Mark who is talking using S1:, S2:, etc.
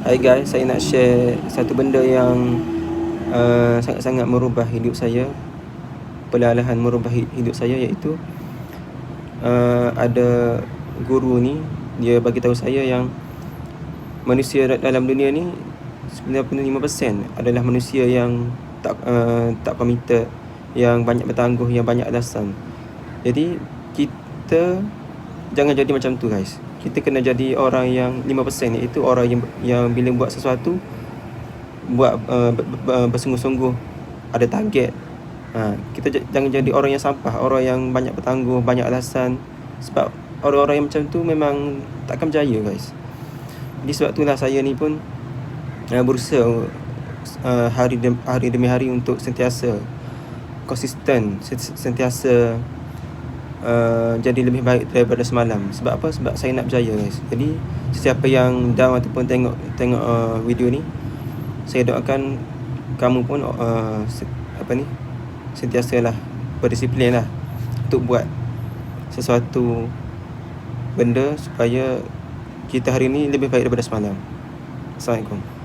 S1: Hai guys, saya nak share satu benda yang sangat-sangat merubah hidup saya, perlahan-lahan merubah hidup saya, iaitu ada guru ni, dia bagi tahu saya yang manusia dalam dunia ni 95% adalah manusia yang tak committed, yang banyak bertangguh, yang banyak alasan. Jadi kita jangan jadi macam tu guys. Kita kena jadi orang yang 5%, iaitu orang yang bila buat sesuatu, buat bersungguh-sungguh, ada target. Kita jangan jadi orang yang sampah, orang yang banyak bertangguh, banyak alasan. Sebab orang-orang yang macam tu memang takkan berjaya guys. Jadi sebab itulah saya ni pun berusaha hari demi hari untuk sentiasa konsisten, sentiasa jadi lebih baik daripada semalam. Sebab apa? Sebab saya nak berjaya guys. Jadi sesiapa yang down ataupun tengok video ni, saya doakan kamu pun sentiasalah berdisiplin lah untuk buat sesuatu benda supaya kita hari ni lebih baik daripada semalam. Assalamualaikum.